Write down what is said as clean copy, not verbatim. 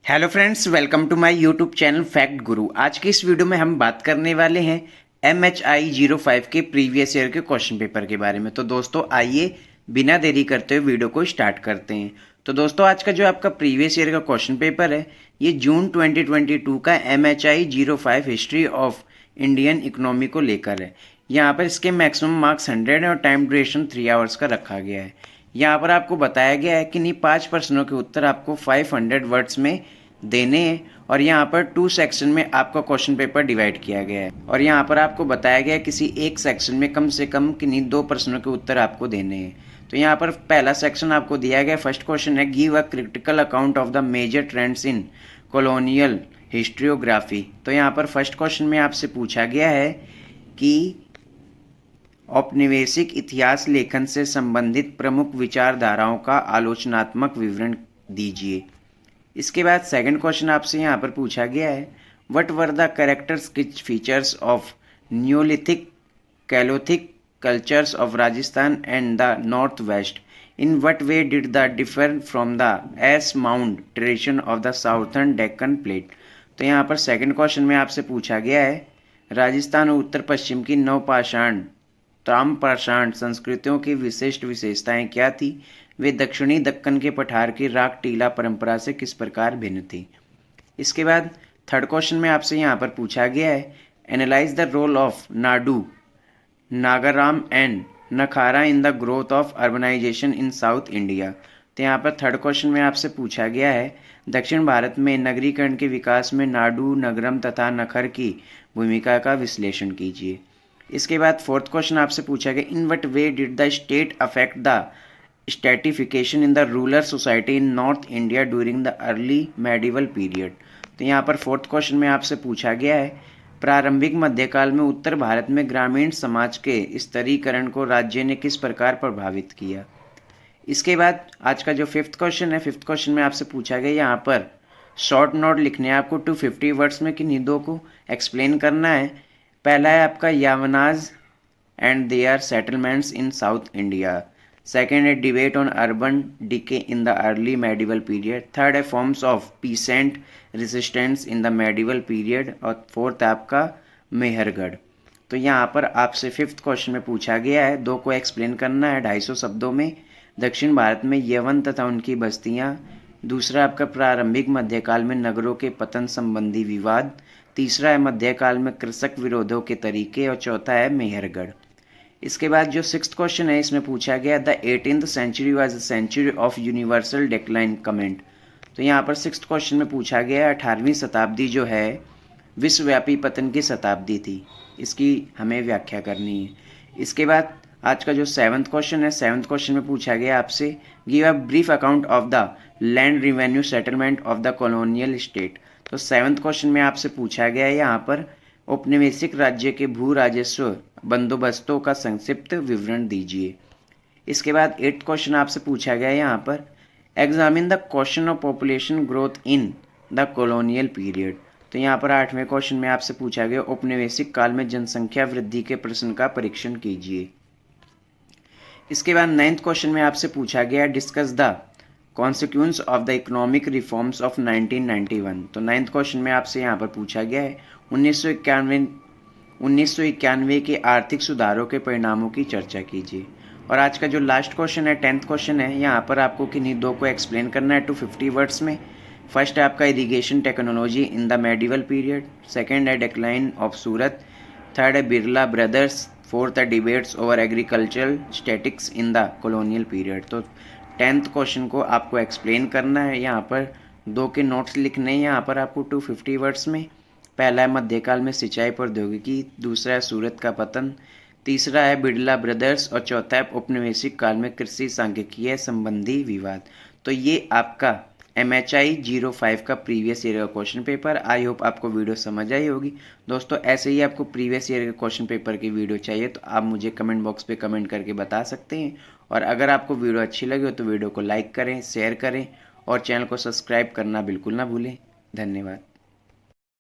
Hello friends, welcome to my YouTube channel Fact Guru. आज की इस वीडियो में हम बात करने वाले हैं MHI05 के प्रीवियस ईयर के क्वेश्चन पेपर के बारे में। तो दोस्तों आइए बिना देरी करते हुए वीडियो को स्टार्ट करते हैं। तो दोस्तों आज का जो आपका प्रीवियस ईयर का क्वेश्चन पेपर है ये जून 2022 का MHI05 history of Indian economy को लेकर है। यहाँ पर इसके मैक्सिमम मार्क्स 100 है और टाइम ड्यूरेशन 3 आवर्स का रखा गया है। यहाँ पर आपको बताया गया है कि नहीं 5 प्रश्नों के उत्तर आपको 500 वर्ड्स में देने हैं और यहाँ पर 2 सेक्शन में आपका क्वेश्चन पेपर डिवाइड किया गया है और यहाँ पर आपको बताया गया है किसी एक सेक्शन में कम से कम किन्हीं 2 प्रश्नों के उत्तर आपको देने हैं। तो यहाँ पर पहला सेक्शन आपको दिया गया, फर्स्ट क्वेश्चन है give a critical account of the major trends in colonial historiography. तो यहाँ पर फर्स्ट क्वेश्चन में आपसे पूछा गया है कि औपनिवेशिक इतिहास लेखन से संबंधित प्रमुख विचारधाराओं का आलोचनात्मक विवरण दीजिए। इसके बाद सेकंड क्वेश्चन आपसे यहाँ पर पूछा गया है what were the characteristic features of neolithic chalcolithic cultures of Rajasthan and the north west, in what way did the differ from the ash mound tradition of the southern Deccan plateau. तो यहाँ पर second question में आपसे पूछा गया है राजस्थान और उत्तर पश्चिम की नवपाषाण ताम्रपाषाण संस्कृतियों की विशिष्ट विशेषताएं क्या थी, वे दक्षिणी दक्कन के पठार की राग टीला परंपरा से किस प्रकार भिन्न थी। इसके बाद थर्ड क्वेश्चन में आपसे यहाँ पर पूछा गया है analyse the role of Nadu Nagaram and Nakhara in the growth of urbanisation in south India. तो यहाँ पर थर्ड क्वेश्चन में आपसे पूछा गया है दक्षिण भारत में नगरीकरण के विकास में नाडू नगरम तथा नखर की भूमिका का विश्लेषण कीजिए। इसके बाद फोर्थ क्वेश्चन आपसे पूछा गया in what way did the state affect the stratification in the rural society in north India during the early medieval period. तो यहाँ पर फोर्थ क्वेश्चन में आपसे पूछा गया है प्रारंभिक मध्यकाल में उत्तर भारत में ग्रामीण समाज के स्तरीकरण को राज्य ने किस प्रकार प्रभावित किया। इसके बाद आज का जो फिफ्थ क्वेश्चन है, फिफ्थ क्वेश्चन में आपसे पूछा गया यहाँ पर शॉर्ट नोट लिखने हैं आपको 250 वर्ड्स में किन्हीं दो को एक्सप्लेन करना है। पहला है आपका Yavanas and their settlements in south India, second है debate on urban decay in the early medieval period, third है forms of peasant resistance in the medieval period और फोर्थ आपका मेहरगढ़। तो यहाँ पर आपसे फिफ्थ क्वेश्चन में पूछा गया है दो को एक्सप्लेन करना है 250 शब्दों में। दक्षिण भारत में यवन तथा उनकी बस्तियाँ, दूसरा आपका प्रारंभिक मध्यकाल में नगरों के पतन संबंधी विवाद, तीसरा है मध्यकाल में कृषक विरोधों के तरीके और चौथा है मेहरगढ़। इसके बाद जो सिक्स्थ क्वेश्चन है इसमें पूछा गया the 18th century was a century of universal decline comment. तो यहाँ पर सिक्स्थ क्वेश्चन में पूछा गया 18वीं शताब्दी जो है विश्वव्यापी पतन की शताब्दी थी, इसकी हमें व्याख्या करनी है। इसके बाद आज का जो सेवन्थ क्वेश्चन है, सेवन्थ क्वेश्चन में पूछा गया आपसे give a brief account of the land revenue settlement of the colonial state. तो सेवन्थ क्वेश्चन में आपसे पूछा गया है यहाँ पर औपनिवेशिक राज्य के भू राजस्व बंदोबस्तों का संक्षिप्त विवरण दीजिए। इसके बाद एट्थ क्वेश्चन आपसे पूछा गया है यहाँ पर examine the question of population growth in the colonial period. तो यहाँ पर आठवें क्वेश्चन में आपसे पूछा गया औपनिवेशिक काल में जनसंख्या वृद्धि के प्रश्न का परीक्षण कीजिए। इसके बाद नाइन्थ क्वेश्चन में आपसे पूछा गया discuss the consequence of the economic reforms of 1991। तो नाइन्थ क्वेश्चन में आपसे यहाँ पर पूछा गया है 1991 के आर्थिक सुधारों के परिणामों की चर्चा कीजिए। और आज का जो लास्ट क्वेश्चन है, टेंथ क्वेश्चन है, यहाँ पर आपको किन्हीं दो को एक्सप्लेन करना है 250 वर्ड्स में। फर्स्ट है आपका irrigation technology in the medieval period, second है डिक्लाइन ऑफ सूरत, थर्ड है बिरला ब्रदर्स, फोर्थ है debates over agricultural statics in the colonial period. तो टेंथ क्वेश्चन को आपको एक्सप्लेन करना है, यहाँ पर दो के नोट्स लिखने हैं यहाँ पर आपको 250 वर्ड्स में। पहला है मध्यकाल में सिंचाई प्रौद्योगिकी, दूसरा है सूरत का पतन, तीसरा है बिरला ब्रदर्स और चौथा है औपनिवेशिक काल में कृषि सांख्यिकीय संबंधी विवाद। तो ये आपका MHI05 का प्रीवियस ईयर का क्वेश्चन पेपर। आई होप आपको वीडियो समझ आई होगी। दोस्तों ऐसे ही आपको प्रीवियस ईयर के क्वेश्चन पेपर की वीडियो चाहिए तो आप मुझे कमेंट बॉक्स पे कमेंट करके बता सकते हैं। और अगर आपको वीडियो अच्छी लगी हो तो वीडियो को लाइक करें, शेयर करें और चैनल को सब्सक्राइब करना बिल्कुल ना भूलें। धन्यवाद।